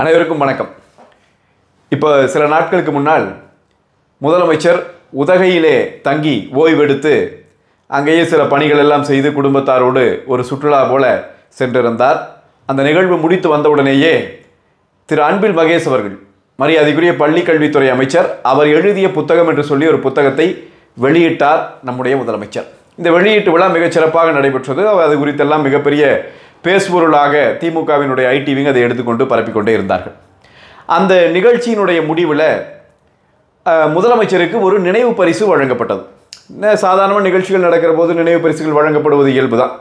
அனைவருக்கும் வணக்கம். இப்போ சில நாட்களுக்கு முன்னால் முதலமைச்சர் உதகையிலே தங்கி ஓய்வெடுத்து அங்கேயே சில பணிகள் எல்லாம் செய்து குடும்பத்தாரோடு ஒரு சுற்றுலா போல சென்றிருந்தார். அந்த நிகழ்வு முடித்து வந்தவுடனேயே திரு அன்பில் மகேஷ் அவர்கள், மரியாதைக்குரிய பள்ளி கல்வித்துறை அமைச்சர், அவர் எழுதிய புத்தகம் என்று சொல்லி ஒரு புத்தகத்தை வெளியிட்டார் நம்முடைய முதலமைச்சர். இந்த வெளியீட்டு விழா மிகச் சிறப்பாக நடைபெற்றது. அது குறித்தெல்லாம் மிகப்பெரிய பேசுபொருளாக திமுகவினுடைய ஐடிவிங்க அதை எடுத்துக்கொண்டு பரப்பிக்கொண்டே இருந்தார்கள். அந்த நிகழ்ச்சியினுடைய முடிவில் முதலமைச்சருக்கு ஒரு நினைவு பரிசு வழங்கப்பட்டது. சாதாரண நிகழ்ச்சிகள் நடக்கிற போது நினைவு பரிசுகள் வழங்கப்படுவது இயல்பு தான்.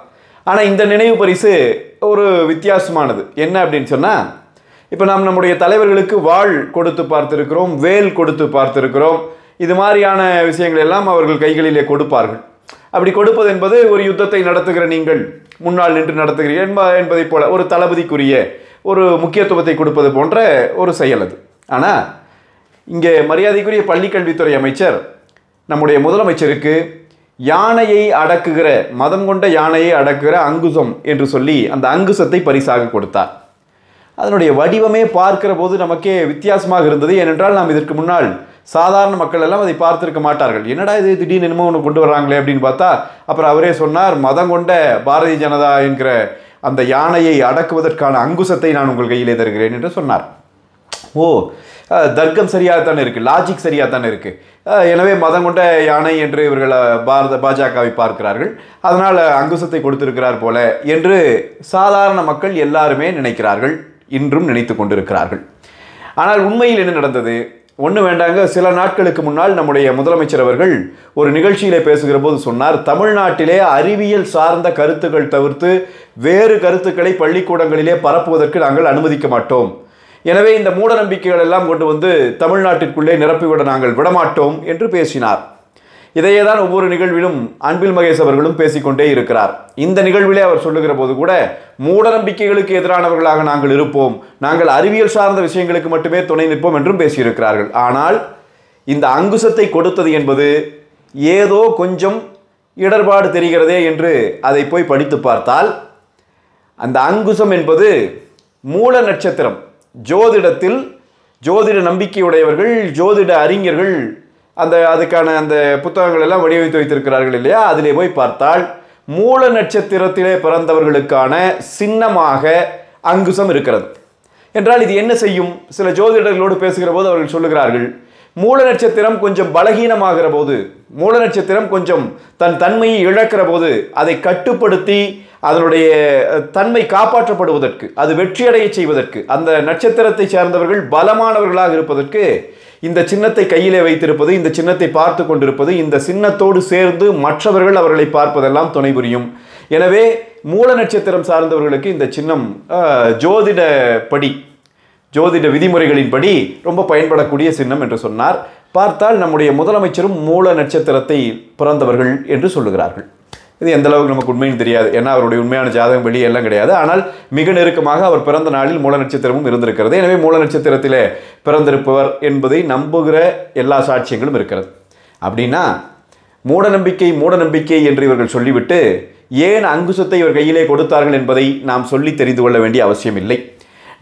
ஆனால் இந்த நினைவு பரிசு ஒரு வித்தியாசமானது. என்ன அப்படின்னு சொன்னால், இப்போ நாம் நம்முடைய தலைவர்களுக்கு வாள் கொடுத்து பார்த்திருக்கிறோம், வேல் கொடுத்து பார்த்திருக்கிறோம். இது மாதிரியான விஷயங்கள் எல்லாம் அவர்கள் கைகளிலே கொடுப்பார்கள். அப்படி கொடுப்பது என்பது ஒரு யுத்தத்தை நடத்துகிற நீங்கள் முன்னால் நின்று நடத்துகிறீர்கள் என்பதை போல ஒரு தளபதிக்குரிய ஒரு முக்கியத்துவத்தை கொடுப்பது போன்ற ஒரு செயல் அது. ஆனால் இங்கே மரியாதைக்குரிய பள்ளி கல்வித்துறை அமைச்சர் நம்முடைய முதலமைச்சருக்கு யானையை அடக்குகிற, மதம் கொண்ட யானையை அடக்குகிற அங்குசம் என்று சொல்லி அந்த அங்குசத்தை பரிசாக கொடுத்தார். அதனுடைய வடிவமே பார்க்கிற போது நமக்கே வித்தியாசமாக இருந்தது. ஏனென்றால் நாம் இதற்கு முன்னால் சாதாரண மக்கள் எல்லாம் அதை பார்த்திருக்க மாட்டார்கள். என்னடா இது திடீர்னு என்னமோ ஒன்று கொண்டு வர்றாங்களே அப்படின்னு பார்த்தா, அப்புறம் அவரே சொன்னார், மதம் கொண்ட பாரதிய ஜனதா என்கிற அந்த யானையை அடக்குவதற்கான அங்குசத்தை நான் உங்கள் கையிலே தருகிறேன் என்று சொன்னார். ஓ, தர்க்கம் சரியாகத்தானே இருக்குது, லாஜிக் சரியாகத்தானே இருக்குது. எனவே மதம் கொண்ட யானை என்று இவர்கள் பாஜகவை பார்க்கிறார்கள், அதனால் அங்குசத்தை கொடுத்திருக்கிறார் போல என்று சாதாரண மக்கள் எல்லாருமே நினைக்கிறார்கள், இன்றும் நினைத்து கொண்டிருக்கிறார்கள். ஆனால் உண்மையில் என்ன நடந்தது? ஒன்று வேண்டாங்க, சில நாட்களுக்கு முன்னால் நம்முடைய முதலமைச்சர் அவர்கள் ஒரு நிகழ்ச்சியிலே பேசுகிற போது சொன்னார், தமிழ்நாட்டிலே அறிவியல் சார்ந்த கருத்துக்கள் தவிர்த்து வேறு கருத்துக்களை பள்ளிக்கூடங்களிலே பரப்புவதற்கு நாங்கள் அனுமதிக்க மாட்டோம். எனவே இந்த மூட நம்பிக்கைகள் எல்லாம் கொண்டு வந்து தமிழ்நாட்டிற்குள்ளே நிரப்பிவிட நாங்கள் விடமாட்டோம் என்று பேசினார். இதையே தான் ஒவ்வொரு நிகழ்விலும் அன்பில் மகேஷ் அவர்களும் பேசிக்கொண்டே இருக்கிறார். இந்த நிகழ்விலே அவர் சொல்லுகிற போது கூட மூட நம்பிக்கைகளுக்கு எதிரானவர்களாக நாங்கள் இருப்போம், நாங்கள் அறிவியல் சார்ந்த விஷயங்களுக்கு மட்டுமே துணை நிற்போம் என்றும் பேசியிருக்கிறார்கள். ஆனால் இந்த அங்குசத்தை கொடுத்தது என்பது ஏதோ கொஞ்சம் இடர்பாடு தெரிகிறதே என்று அதை போய் படித்து பார்த்தால், அந்த அங்குசம் என்பது மூல நட்சத்திரம். ஜோதிடத்தில் ஜோதிட நம்பிக்கையுடையவர்கள், ஜோதிட அறிஞர்கள் அதுக்கான அந்த புத்தகங்கள் எல்லாம் வடிவமைத்து வைத்திருக்கிறார்கள் இல்லையா, அதிலே போய் பார்த்தால் மூல நட்சத்திரத்திலே பிறந்தவர்களுக்கான சின்னமாக அங்குசம் இருக்கிறது. என்றால் இது என்ன செய்யும்? சில ஜோதிடர்களோடு பேசுகிற போது அவர்கள் சொல்லுகிறார்கள், மூல நட்சத்திரம் கொஞ்சம் பலகீனமாகிற போது, மூல நட்சத்திரம் கொஞ்சம் தன் தன்மையை இழக்கிற போது அதை கட்டுப்படுத்தி அதனுடைய தன்மை காப்பாற்றப்படுவதற்கு, அது வெற்றியடைய செய்வதற்கு, அந்த நட்சத்திரத்தை சேர்ந்தவர்கள் பலமானவர்களாக இருப்பதற்கு இந்த சின்னத்தை கையிலே வைத்திருப்பது, இந்த சின்னத்தை பார்த்து கொண்டிருப்பது, இந்த சின்னத்தோடு சேர்ந்து மற்றவர்கள் அவர்களை பார்ப்பதெல்லாம் துணை புரியும். எனவே மூல நட்சத்திரம் சார்ந்தவர்களுக்கு இந்த சின்னம் ஜோதிடப்படி, ஜோதிட விதிமுறைகளின்படி ரொம்ப பயன்படக்கூடிய சின்னம் என்று சொன்னார். பார்த்தால் நம்முடைய முதலமைச்சரும் மூல நட்சத்திரத்தை பிறந்தவர்கள் என்று சொல்லுகிறார்கள். இது எந்த அளவுக்கு நமக்கு உண்மைன்னு தெரியாது, ஏன்னா அவருடைய உண்மையான ஜாதகம் வெளியெல்லாம் கிடையாது. ஆனால் மிக நெருக்கமாக அவர் பிறந்த நாளில் மூல நட்சத்திரமும் இருந்திருக்கிறது. எனவே மூல நட்சத்திரத்திலே பிறந்திருப்பவர் என்பதை நம்புகிற எல்லா சாட்சியங்களும் இருக்கிறது. அப்படின்னா மூட நம்பிக்கை என்று இவர்கள் சொல்லிவிட்டு ஏன் அங்குசத்தை இவர் கையிலே கொடுத்தார்கள் என்பதை நாம் சொல்லி தெரிந்து கொள்ள வேண்டிய அவசியம் இல்லை.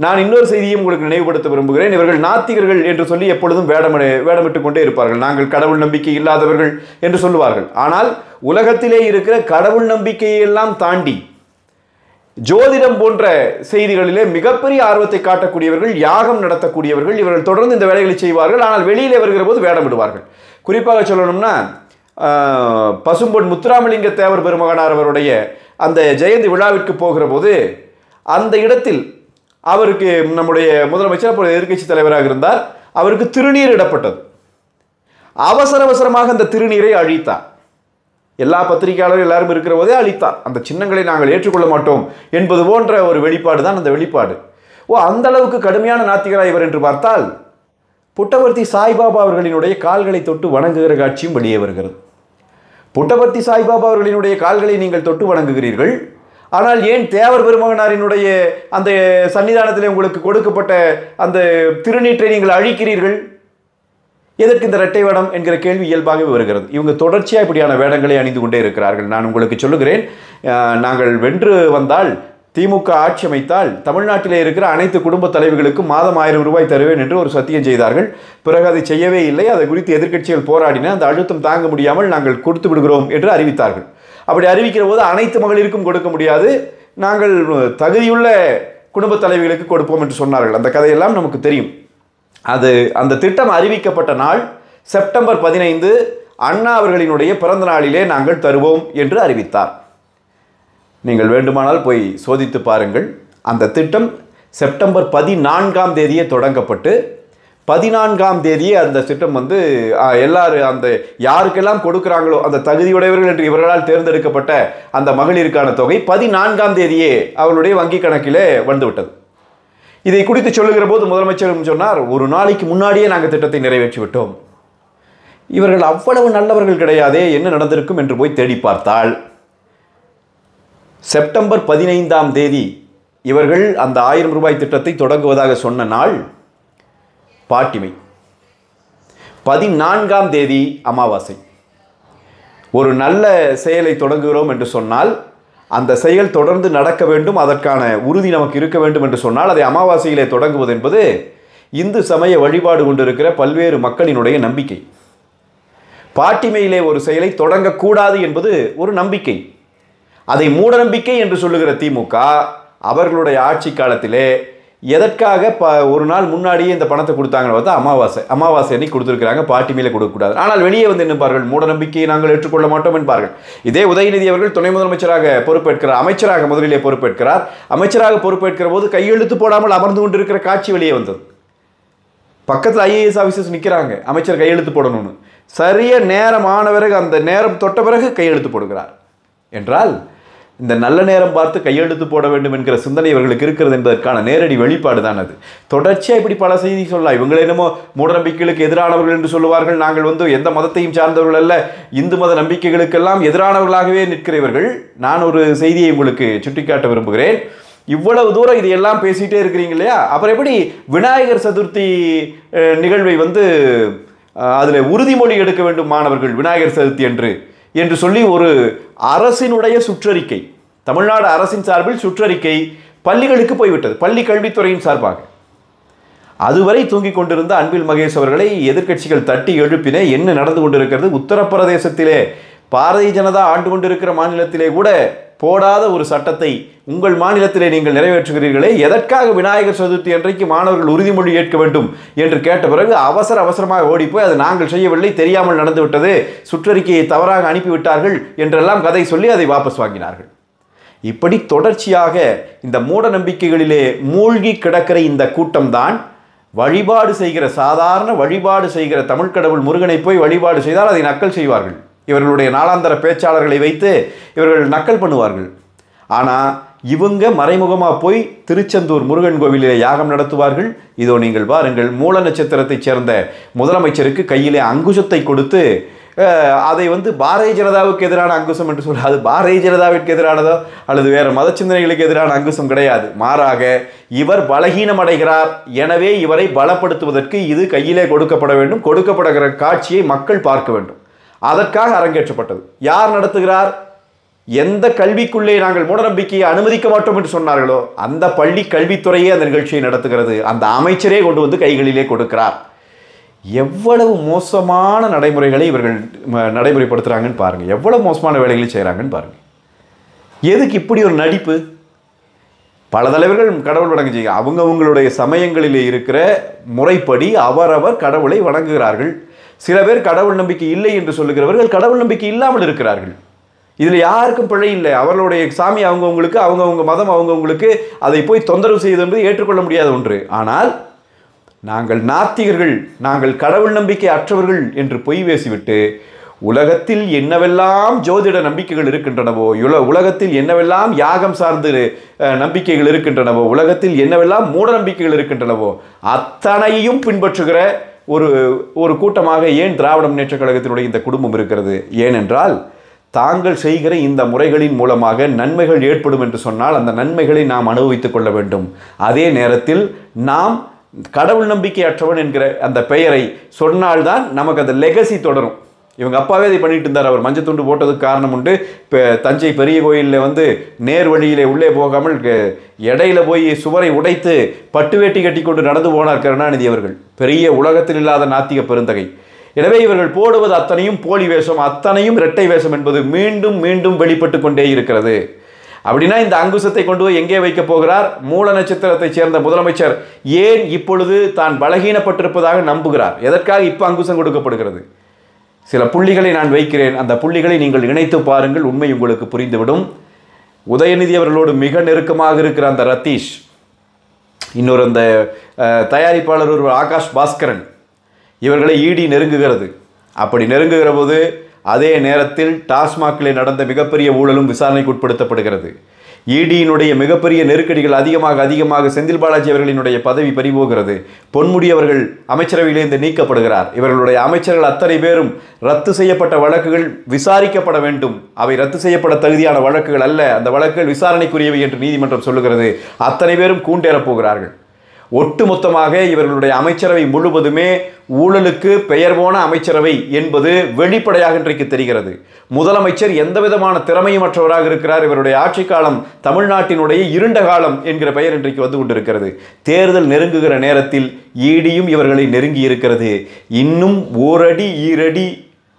நான் இன்னொரு செய்தியும் உங்களுக்கு நினைவுபடுத்த விரும்புகிறேன். இவர்கள் நாத்திகர்கள் என்று சொல்லி எப்பொழுதும் வேடமிட்டு கொண்டே இருப்பார்கள். நாங்கள் கடவுள் நம்பிக்கை இல்லாதவர்கள் என்று சொல்லுவார்கள். ஆனால் உலகத்திலே இருக்கிற கடவுள் நம்பிக்கையெல்லாம் தாண்டி ஜோதிடம் போன்ற செய்திகளிலே மிகப்பெரிய ஆர்வத்தை காட்டக்கூடியவர்கள், யாகம் நடத்தக்கூடியவர்கள். இவர்கள் தொடர்ந்து இந்த வேலைகளை செய்வார்கள். ஆனால் வெளியிலே வருகிற போது வேடமிடுவார்கள். குறிப்பாக சொல்லணும்னா, பசும்பொன் முத்துராமலிங்க தேவர் பெருமகனார் அவருடைய அந்த ஜெயந்தி விழாவிற்கு போகிற போது அந்த இடத்தில் அவருக்கு நம்முடைய முதலமைச்சர் அப்போ எதிர்க்கட்சி தலைவராக இருந்தார், அவருக்கு திருநீர் இடப்பட்டது. அவசரமாக அந்த திருநீரை அழித்தார். எல்லா பத்திரிகையாளர்கள் எல்லாரும் இருக்கிற போதே அழித்தார். அந்த சின்னங்களை நாங்கள் ஏற்றுக்கொள்ள மாட்டோம் என்பது போன்ற ஒரு வெளிப்பாடு தான் அந்த வெளிப்பாடு. அந்த அளவுக்கு கடுமையான நாத்திகராய் இவர் என்று பார்த்தால், புட்டபர்த்தி சாய்பாபா அவர்களினுடைய கால்களை தொட்டு வணங்குகிற காட்சியும் வெளியே வருகிறது. புட்டபர்த்தி சாய்பாபா அவர்களினுடைய கால்களை நீங்கள் தொட்டு வணங்குகிறீர்கள், ஆனால் ஏன் தேவர் பெருமகனாரினுடைய அந்த சன்னிதானத்தில் உங்களுக்கு கொடுக்கப்பட்ட அந்த திருநீற்றை நீங்கள் அழிக்கிறீர்கள்? எதற்கு இந்த இரட்டை வேடம் என்கிற கேள்வி இயல்பாகவே வருகிறது. இவங்க தொடர்ச்சியாக இப்படியான வேடங்களை அணிந்து கொண்டே இருக்கிறார்கள். நான் உங்களுக்கு சொல்லுகிறேன், நாங்கள் வென்று வந்தால் திமுக ஆட்சி அமைத்தால் தமிழ்நாட்டிலே இருக்கிற அனைத்து குடும்ப தலைவர்களுக்கும் மாதம் 1000 ரூபாய் தருவேன் என்று ஒரு சத்தியம் செய்தார்கள். பிறகு அதை செய்யவே இல்லை. அதை குறித்து எதிர்க்கட்சிகள் போராடின. அந்த அழுத்தம் தாங்க முடியாமல் நாங்கள் கொடுத்து விடுகிறோம் என்று அறிவித்தார்கள். அப்படி அறிவிக்கிற போது அனைத்து மகளிருக்கும் கொடுக்க முடியாது, நாங்கள் தகுதியுள்ள குடும்ப தலைவிகளுக்கு கொடுப்போம் என்று சொன்னார்கள். அந்த கதையெல்லாம் நமக்கு தெரியும். அந்த திட்டம் அறிவிக்கப்பட்ட நாள் செப்டம்பர் 15 அண்ணா அவர்களினுடைய பிறந்த நாளிலே நாங்கள் தருவோம் என்று அறிவித்தார். நீங்கள் வேண்டுமானால் போய் சோதித்து பாருங்கள். அந்த திட்டம் செப்டம்பர் 14ஆம் தேதியே தொடங்கப்பட்டு 14ஆம் தேதியே அந்த திட்டம் வந்து எல்லாரும் அந்த யாருக்கெல்லாம் கொடுக்குறாங்களோ அந்த தகுதியுடையவர்கள் என்று இவர்களால் தேர்ந்தெடுக்கப்பட்ட அந்த மகளிருக்கான தொகை 14ஆம் தேதியே அவர்களுடைய வங்கி கணக்கிலே வந்துவிட்டது. இதை குறித்து சொல்லுகிற போது முதலமைச்சரும் சொன்னார், ஒரு நாளைக்கு முன்னாடியே நாங்கள் திட்டத்தை நிறைவேற்றி விட்டோம். இவர்கள் அவ்வளவு நல்லவர்கள் கிடையாதே, என்ன நடந்திருக்கும் என்று போய் தேடி பார்த்தால் செப்டம்பர் 15ஆம் தேதி இவர்கள் அந்த 1000 ரூபாய் திட்டத்தை தொடங்குவதாக சொன்ன நாள் பாட்டிமை. 14ஆம் தேதி அமாவாசை. ஒரு நல்ல செயலை தொடங்குகிறோம் என்று சொன்னால் அந்த செயல் தொடர்ந்து நடக்க வேண்டும், அதற்கான உறுதி நமக்கு இருக்க வேண்டும் என்று சொன்னால் அதை அமாவாசையிலே தொடங்குவது என்பது இந்து சமய வழிபாடு கொண்டிருக்கிற பல்வேறு மக்களினுடைய நம்பிக்கை. பாட்டிமையிலே ஒரு செயலை தொடங்கக்கூடாது என்பது ஒரு நம்பிக்கை. அதை மூடநம்பிக்கை என்று சொல்லுகிற திமுக அவர்களுடைய ஆட்சி காலத்திலே எதற்காக ஒரு நாள் முன்னாடியே இந்த பணத்தை கொடுத்தாங்கன்னு பார்த்தா அமாவாசை அன்னைக்கு கொடுத்துருக்கிறாங்க, பாட்டிமையில கொடுக்கக்கூடாது. ஆனால் வெளியே வந்து நின்பார்கள், மூடநம்பிக்கையை நாங்கள் ஏற்றுக்கொள்ள மாட்டோம் என்பார்கள். இதே உதயநிதி அவர்கள் துணை முதலமைச்சராக பொறுப்பேற்கிறார், அமைச்சராக முதலிலே பொறுப்பேற்கிறார். அமைச்சராக பொறுப்பேற்கிற போது கையெழுத்து போடாமல் அமர்ந்து கொண்டிருக்கிற காட்சி வெளியே வந்தது. பக்கத்தில் IAS ஆஃபீஸர்ஸ் நிற்கிறாங்க, அமைச்சர் கையெழுத்து போடணும்னு. சரிய நேரமான பிறகு அந்த நேரம் தொட்ட பிறகு கையெழுத்து போடுகிறார் என்றால் இந்த நல்ல நேரம் பார்த்து கையெழுத்து போட வேண்டும் என்கிற சிந்தனை இவர்களுக்கு இருக்கிறது என்பதற்கான நேரடி வெளிப்பாடு தான் அது. தொடர்ச்சியாக இப்படி பல செய்தி சொல்லலாம். இவங்களே என்னமோ மூடநம்பிக்கைகளுக்கு எதிரானவர்கள் என்று சொல்லுவார்கள். நாங்கள் வந்து எந்த மதத்தையும் சார்ந்தவர்கள் அல்ல, இந்து மத நம்பிக்கைகளுக்கெல்லாம் எதிரானவர்களாகவே நிற்கிறவர்கள். நான் ஒரு செய்தியை உங்களுக்கு சுட்டிக்காட்ட விரும்புகிறேன். இவ்வளவு தூரம் இது எல்லாம் பேசிகிட்டே இருக்கிறீங்க இல்லையா, அப்புறம் எப்படி விநாயகர் சதுர்த்தி நிகழ்வை வந்து அதில் உறுதிமொழி எடுக்க வேண்டும் மாணவர்கள் விநாயகர் சதுர்த்தி என்று சொல்லி ஒரு அரசினுடைய சுற்றறிக்கை, தமிழ்நாடு அரசின் சார்பில் சுற்றறிக்கை பள்ளிகளுக்கு போய்விட்டது, பள்ளி கல்வித்துறையின் சார்பாக. அதுவரை தூங்கிக் கொண்டிருந்த அன்பில் மகேஷ் அவர்களை எதிர்க்கட்சிகள் தட்டி எழுப்பின. என்ன நடந்து கொண்டிருக்கிறது? உத்தரப்பிரதேசத்திலே பாரதிய ஜனதா ஆண்டு கொண்டிருக்கிற மாநிலத்திலே கூட போடாத ஒரு சட்டத்தை உங்கள் மாநிலத்திலே நீங்கள் நிறைவேற்றுகிறீர்களே, எதற்காக விநாயகர் சதுர்த்தி அன்றைக்கு மாணவர்கள் உறுதிமொழி ஏற்க வேண்டும் என்று கேட்ட பிறகு அவசரமாக ஓடிப்போய் அது நாங்கள் செய்யவில்லை, தெரியாமல் நடந்துவிட்டது, சுற்றறிக்கையை தவறாக அனுப்பிவிட்டார்கள் என்றெல்லாம் கதை சொல்லி அதை வாபஸ் வாங்கினார்கள். இப்படி தொடர்ச்சியாக இந்த மூட நம்பிக்கைகளிலே மூழ்கி கிடக்கிற இந்த கூட்டம்தான் வழிபாடு செய்கிற, சாதாரண வழிபாடு செய்கிற தமிழ் கடவுள் முருகனை போய் வழிபாடு செய்தால் அதை நக்கல் செய்வார்கள். இவர்களுடைய நாளாந்தர பேச்சாளர்களை வைத்து இவர்கள் நக்கல் பண்ணுவார்கள். ஆனால் இவங்க மறைமுகமாக போய் திருச்செந்தூர் முருகன் கோவிலிலே யாகம் நடத்துவார்கள். இதோ நீங்கள் பாருங்கள், மூல நட்சத்திரத்தைச் சேர்ந்த முதலமைச்சருக்கு கையிலே அங்குசத்தை கொடுத்து அதை வந்து பாரதிய ஜனதாவுக்கு எதிரான அங்குசம் என்று சொல்ல, அது பாரதிய ஜனதாவிற்கு எதிரானதோ அல்லது வேறு மத சிந்தனைகளுக்கு எதிரான அங்குசம் கிடையாது. மாறாக இவர் பலகீனம் அடைகிறார், எனவே இவரை பலப்படுத்துவதற்கு இது கையிலே கொடுக்கப்பட வேண்டும், கொடுக்கப்படுகிற காட்சியை மக்கள் பார்க்க வேண்டும். அதற்காக அரங்கேற்றப்பட்டது. யார் நடத்துகிறார்? எந்த கல்விக்குள்ளே நாங்கள் மூடநம்பிக்கையை அனுமதிக்க மாட்டோம் என்று சொன்னார்களோ அந்த பள்ளி கல்வித்துறையே அந்த நிகழ்ச்சியை நடத்துகிறது. அந்த அமைச்சரே கொண்டு வந்து கைகளிலே கொடுக்கிறார். எவ்வளவு மோசமான நடைமுறைகளை இவர்கள் நடைமுறைப்படுத்துகிறாங்கன்னு பாருங்கள், எவ்வளவு மோசமான வேலைகளை செய்கிறாங்கன்னு பாருங்கள். எதுக்கு இப்படி ஒரு நடிப்பு? பல தலைவர்கள் கடவுள் வணங்க செய்ய அவங்களுடைய சமயங்களிலே இருக்கிற முறைப்படி அவரவர் கடவுளை வணங்குகிறார்கள். சில பேர் கடவுள் நம்பிக்கை இல்லை என்று சொல்லுகிறவர்கள் கடவுள் நம்பிக்கை இல்லாமல் இருக்கிறார்கள். இதில் யாருக்கும் பிழை இல்லை. அவர்களுடைய சாமி அவங்கவுங்களுக்கு, அவங்கவுங்க மதம் அவங்கவுங்களுக்கு, அதை போய் தொந்தரவு செய்வது என்பது ஏற்றுக்கொள்ள முடியாத ஒன்று. ஆனால் நாங்கள் நாத்திகர்கள், நாங்கள் கடவுள் நம்பிக்கை அற்றவர்கள் என்று பொய் பேசிவிட்டு உலகத்தில் என்னவெல்லாம் ஜோதிட நம்பிக்கைகள் இருக்கின்றனவோ, உலகத்தில் என்னவெல்லாம் யாகம் சார்ந்து நம்பிக்கைகள் இருக்கின்றனவோ, உலகத்தில் என்னவெல்லாம் மூட நம்பிக்கைகள் இருக்கின்றனவோ அத்தனையும் பின்பற்றுகிற ஒரு கூட்டமாக ஏன் திராவிட முன்னேற்றக் கழகத்தினுடைய இந்த குடும்பம் இருக்கிறது? ஏனென்றால் தாங்கள் செய்கிற இந்த முறைகளின் மூலமாக நன்மைகள் ஏற்படும் என்று சொன்னால் அந்த நன்மைகளை நாம் அனுபவித்துக் கொள்ள வேண்டும். அதே நேரத்தில் நாம் கடவுள் நம்பிக்கை அற்றவன் என்கிற அந்த பெயரை சொன்னால்தான் நமக்கு அந்த லெகசி தொடரும். இவங்க அப்பாவே அதை பண்ணிட்டு இருந்தார். அவர் மஞ்சள் துண்டு போட்டதுக்கு காரணம் உண்டு. இப்போ தஞ்சை பெரிய கோயிலில் நேர் வழியிலே உள்ளே போகாமல் இடையில போய் சுவரை உடைத்து பட்டு வேட்டி கட்டி கொண்டு நடந்து போனார் கருணாநிதி அவர்கள். பெரிய உலகத்தில் இல்லாத நாத்திக பெருந்தகை. எனவே இவர்கள் போடுவது அத்தனையும் போலி வேஷம், அத்தனையும் இரட்டை வேஷம் என்பது மீண்டும் மீண்டும் வெளிப்பட்டு கொண்டே இருக்கிறது. அப்படின்னா இந்த அங்குசத்தை கொண்டு போய் எங்கே வைக்க போகிறார்? மூல நட்சத்திரத்தைச் சேர்ந்த முதலமைச்சர் ஏன் இப்பொழுது தான் பலகீனப்பட்டிருப்பதாக நம்புகிறார்? எதற்காக இப்போ அங்குசம் கொடுக்கப்படுகிறது? சில புள்ளிகளை நான் வைக்கிறேன். அந்த புள்ளிகளை நீங்கள் இணைத்து பாருங்கள், உண்மை உங்களுக்கு புரிந்துவிடும். உதயநிதி அவர்களோடு மிக நெருக்கமாக இருக்கிற அந்த ரத்தீஷ், இன்னொரு அந்த தயாரிப்பாளர் ஒரு ஆகாஷ் பாஸ்கரன், இவர்களை இடி நெருங்குகிறது. அப்படி நெருங்குகிற போது அதே நேரத்தில் டாஸ்மாகில் நடந்த மிகப்பெரிய ஊழலும் விசாரணைக்கு உட்படுத்தப்படுகிறது. இடியினுடைய மிகப்பெரிய நெருக்கடிகள் அதிகமாக செந்தில் பாலாஜி அவர்களினுடைய பதவி பறிபோகிறது. பொன்முடி அவர்கள் அமைச்சரவையிலிருந்து நீக்கப்படுகிறார். இவர்களுடைய அமைச்சர்கள் அத்தனை பேரும் ரத்து செய்யப்பட்ட வழக்குகள் விசாரிக்கப்பட வேண்டும். அவை ரத்து செய்யப்பட தகுதியான வழக்குகள் அல்ல, அந்த வழக்குகள் விசாரணைக்குரியவை என்று நீதிமன்றம் சொல்லுகிறது. அத்தனை பேரும் கூண்டேறப் போகிறார்கள். ஒட்டுமொத்தமாக இவர்களுடைய அமைச்சரவை முழுவதுமே ஊழலுக்கு பெயர் போன அமைச்சரவை என்பது வெளிப்படையாக இன்றைக்கு தெரிகிறது. முதலமைச்சர் எந்தவிதமான திறமையுமற்றவராக இருக்கிறார். இவருடைய ஆட்சி காலம் தமிழ்நாட்டினுடைய இருண்ட காலம் என்கிற பெயர் இன்றைக்கு வந்து கொண்டிருக்கிறது. தேர்தல் நெருங்குகிற நேரத்தில் ஈடியும் இவர்களை நெருங்கி இருக்கிறது. இன்னும் ஓரடி ஈரடி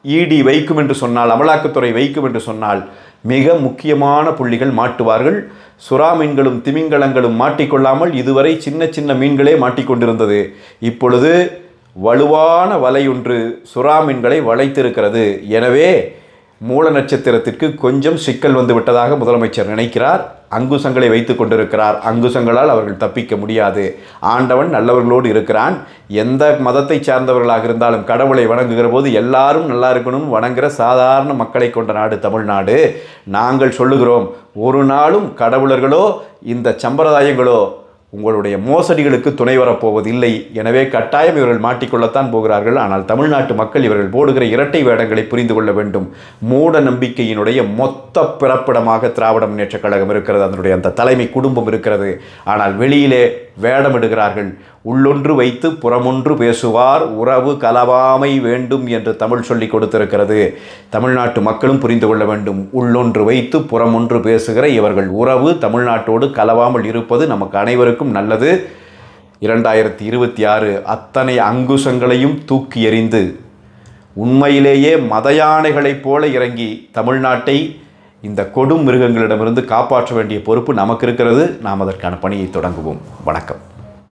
இடி வைக்கும் என்று சொன்னால், அமலாக்கத்துறை வைக்கும் என்று சொன்னால் மிக முக்கியமான புள்ளிகள் மாட்டுவார்கள். சுறா மீன்களும் திமிங்கலங்களும் மாட்டிக்கொள்ளாமல் இதுவரை சின்ன சின்ன மீன்களே மாட்டிக்கொண்டிருந்தது. இப்பொழுது வலுவான வலையொன்று சுறா மீன்களை வளைத்திருக்கிறது. எனவே மூல நட்சத்திரத்திற்கு கொஞ்சம் சிக்கல் வந்து விட்டதாக முதலமைச்சர் நினைக்கிறார். அங்குசங்களை வைத்து கொண்டிருக்கிறார். அங்குசங்களால் அவர்கள் தப்பிக்க முடியாது. ஆண்டவன் நல்லவர்களோடு இருக்கிறான். எந்த மதத்தை சார்ந்தவர்களாக இருந்தாலும் கடவுளை வணங்குகிற போது எல்லாரும் நல்லா இருக்கணும்னு வணங்குகிற சாதாரண மக்களை கொண்ட நாடு தமிழ்நாடு. நாங்கள் சொல்லுகிறோம், ஒரு நாளும் கடவுளர்களோ இந்த சம்பிரதாயங்களோ உங்களுடைய மோசடிகளுக்கு துணை வரப்போவதில்லை. எனவே கட்டாயம் இவர்கள் மாட்டிக்கொள்ளத்தான் போகிறார்கள். ஆனால் தமிழ்நாட்டு மக்கள் இவர்கள் போடுகிற இரட்டை வேடங்களை புரிந்து கொள்ள வேண்டும். மூட நம்பிக்கையினுடைய மொத்த பிறப்பிடமாக திராவிட முன்னேற்றக் கழகம் இருக்கிறது. அதனுடைய அந்த தலைமை குடும்பம் இருக்கிறது. ஆனால் வெளியிலே வேடமிடுகிறார்கள். உள்ளொன்று வைத்து புறமொன்று பேசுவார், உறவு கலவாமை வேண்டும் என்று தமிழ் சொல்லி கொடுத்திருக்கிறது. தமிழ்நாட்டு மக்களும் புரிந்து கொள்ள வேண்டும். உள்ளொன்று வைத்து புறமொன்று பேசுகிற இவர்கள் உறவு தமிழ்நாட்டோடு கலவாமல் இருப்பது நமக்கு அனைவருக்கும் நல்லது. 2026 அத்தனை அங்குசங்களையும் தூக்கி எறிந்து உண்மையிலேயே மத யானைகளைப் போல இறங்கி தமிழ்நாட்டை இந்த கொடும் மிருகங்களிடமிருந்து காப்பாற்ற வேண்டிய பொறுப்பு நமக்கு இருக்கிறது. நாம் அதற்கான பணியை தொடங்குவோம். வணக்கம்.